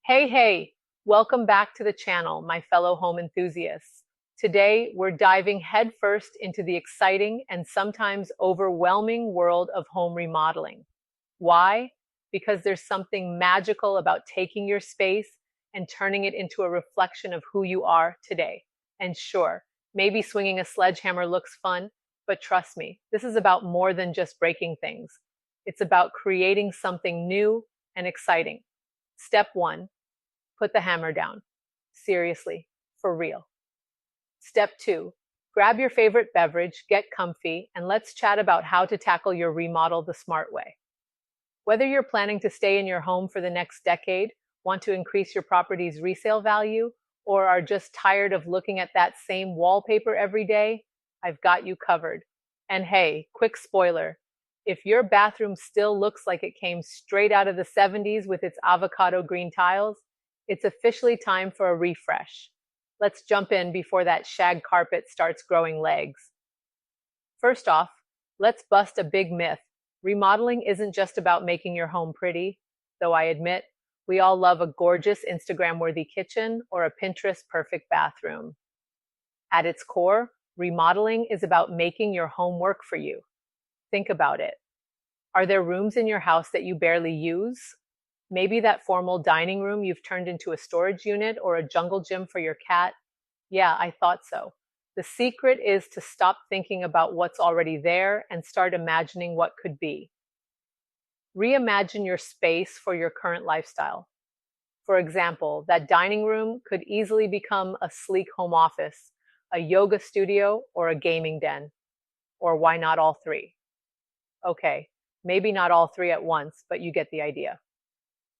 Hey, welcome back to the channel, my fellow home enthusiasts. Today, we're diving headfirst into the exciting and sometimes overwhelming world of home remodeling. Why? Because there's something magical about taking your space and turning it into a reflection of who you are today. And sure, maybe swinging a sledgehammer looks fun, but trust me, this is about more than just breaking things. It's about creating something new and exciting. Step one, put the hammer down. Seriously, for real. Step two, grab your favorite beverage, get comfy, and let's chat about how to tackle your remodel the smart way. Whether you're planning to stay in your home for the next decade, want to increase your property's resale value, or are just tired of looking at that same wallpaper every day, I've got you covered. And hey, quick spoiler, if your bathroom still looks like it came straight out of the 70s with its avocado green tiles, it's officially time for a refresh. Let's jump in before that shag carpet starts growing legs. First off, let's bust a big myth. Remodeling isn't just about making your home pretty, though I admit we all love a gorgeous Instagram-worthy kitchen or a Pinterest-perfect bathroom. At its core, remodeling is about making your home work for you. Think about it. Are there rooms in your house that you barely use? Maybe that formal dining room you've turned into a storage unit or a jungle gym for your cat? Yeah, I thought so. The secret is to stop thinking about what's already there and start imagining what could be. Reimagine your space for your current lifestyle. For example, that dining room could easily become a sleek home office, a yoga studio, or a gaming den. Or why not all three? Okay, maybe not all three at once, but you get the idea.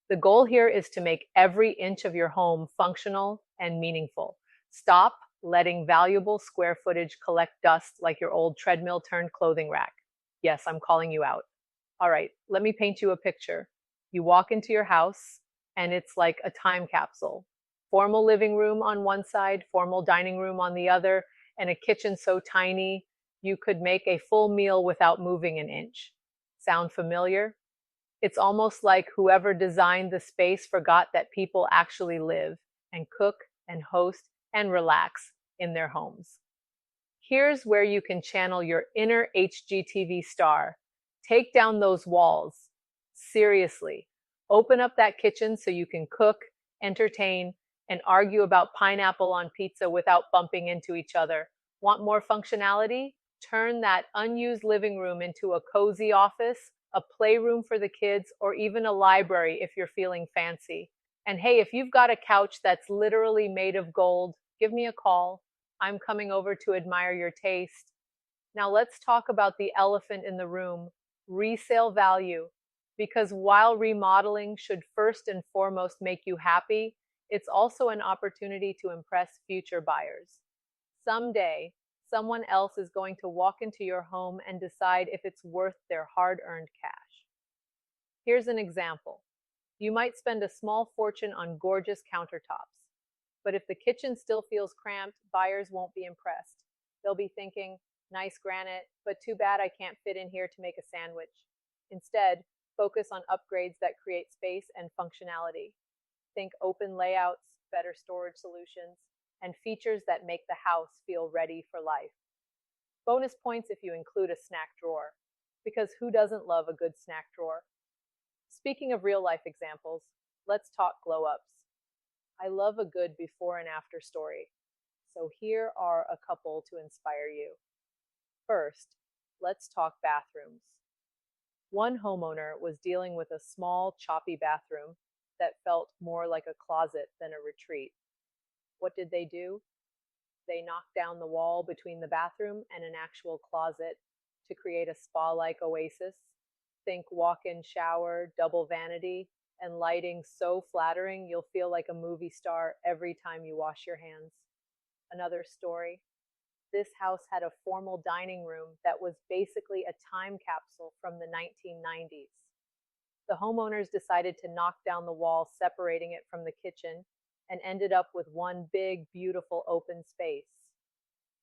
The goal here is to make every inch of your home functional and meaningful. Stop letting valuable square footage collect dust like your old treadmill turned clothing rack. Yes, I'm calling you out. All right, let me paint you a picture. You walk into your house, and it's like a time capsule. Formal living room on one side, formal dining room on the other, and a kitchen so tiny you could make a full meal without moving an inch. Sound familiar? It's almost like whoever designed the space forgot that people actually live and cook and host and relax in their homes. Here's where you can channel your inner HGTV star. Take down those walls. Seriously. Open up that kitchen so you can cook, entertain, and argue about pineapple on pizza without bumping into each other. Want more functionality? Turn that unused living room into a cozy office, a playroom for the kids, or even a library if you're feeling fancy. And hey, if you've got a couch that's literally made of gold, give me a call. I'm coming over to admire your taste. Now let's talk about the elephant in the room, resale value. Because while remodeling should first and foremost make you happy, it's also an opportunity to impress future buyers. Someday, someone else is going to walk into your home and decide if it's worth their hard-earned cash. Here's an example. You might spend a small fortune on gorgeous countertops, but if the kitchen still feels cramped, buyers won't be impressed. They'll be thinking, nice granite, but too bad I can't fit in here to make a sandwich. Instead, focus on upgrades that create space and functionality. Think open layouts, better storage solutions, and features that make the house feel ready for life. Bonus points if you include a snack drawer, because who doesn't love a good snack drawer? Speaking of real life examples, let's talk glow ups. I love a good before and after story, so here are a couple to inspire you. First, let's talk bathrooms. One homeowner was dealing with a small, choppy bathroom that felt more like a closet than a retreat. What did they do? They knocked down the wall between the bathroom and an actual closet to create a spa-like oasis. Think walk-in shower, double vanity, and lighting so flattering you'll feel like a movie star every time you wash your hands. Another story. This house had a formal dining room that was basically a time capsule from the 1990s. The homeowners decided to knock down the wall separating it from the kitchen and ended up with one big, beautiful open space.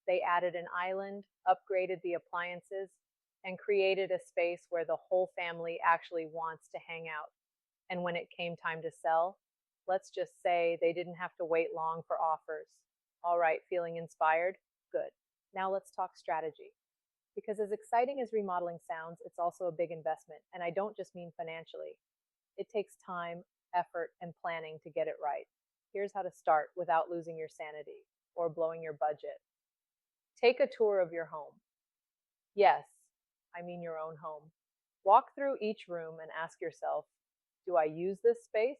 They added an island, upgraded the appliances, and created a space where the whole family actually wants to hang out. And when it came time to sell, Let's just say they didn't have to wait long for offers. All right, feeling inspired? Good. Now let's talk strategy. Because as exciting as remodeling sounds, it's also a big investment. And I don't just mean financially. It takes time, effort, and planning to get it right. Here's how to start without losing your sanity or blowing your budget. Take a tour of your home. Yes, I mean your own home. Walk through each room and ask yourself, do I use this space?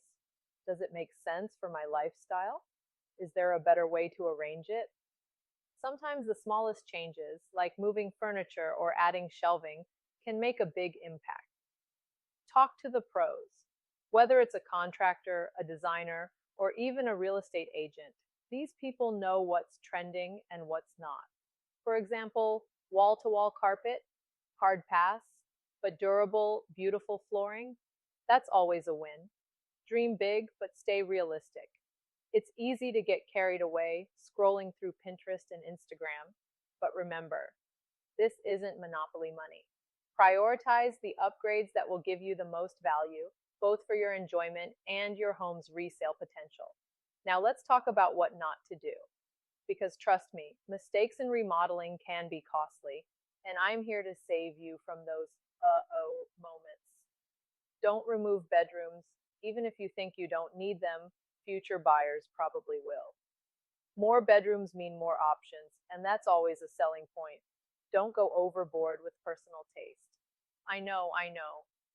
Does it make sense for my lifestyle? Is there a better way to arrange it? Sometimes the smallest changes, like moving furniture or adding shelving, can make a big impact. Talk to the pros. Whether it's a contractor, a designer, or even a real estate agent, these people know what's trending and what's not. For example, wall to wall carpet, hard pass, but durable, beautiful flooring, that's always a win. Dream big, but stay realistic. It's easy to get carried away scrolling through Pinterest and Instagram, but remember, this isn't monopoly money. Prioritize the upgrades that will give you the most value, both for your enjoyment and your home's resale potential. Now let's talk about what not to do. Because trust me, mistakes in remodeling can be costly, and I'm here to save you from those uh-oh moments. Don't remove bedrooms, even if you think you don't need them, future buyers probably will. More bedrooms mean more options, and that's always a selling point. Don't go overboard with personal taste. I know,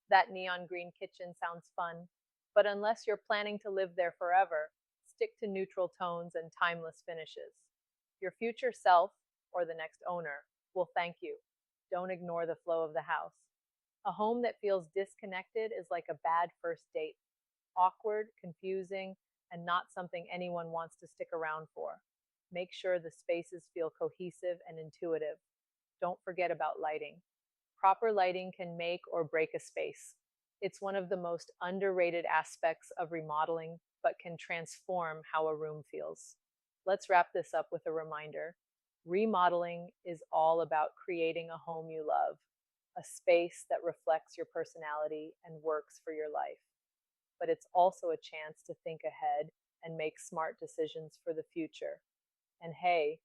that neon green kitchen sounds fun, but unless you're planning to live there forever, stick to neutral tones and timeless finishes. Your future self, or the next owner, will thank you. Don't ignore the flow of the house. A home that feels disconnected is like a bad first date, awkward, confusing, and not something anyone wants to stick around for. Make sure the spaces feel cohesive and intuitive. Don't forget about lighting. Proper lighting can make or break a space. It's one of the most underrated aspects of remodeling, but can transform how a room feels. Let's wrap this up with a reminder. Remodeling is all about creating a home you love, a space that reflects your personality and works for your life. But it's also a chance to think ahead and make smart decisions for the future. And hey,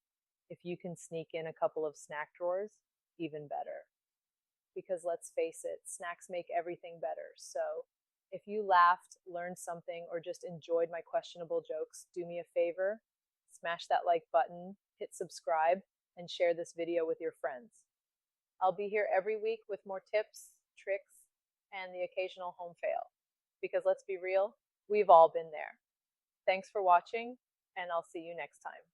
if you can sneak in a couple of snack drawers, even better. Because let's face it, snacks make everything better. So if you laughed, learned something, or just enjoyed my questionable jokes, do me a favor, smash that like button, hit subscribe, and share this video with your friends. I'll be here every week with more tips, tricks, and the occasional home fail. Because let's be real, we've all been there. Thanks for watching, and I'll see you next time.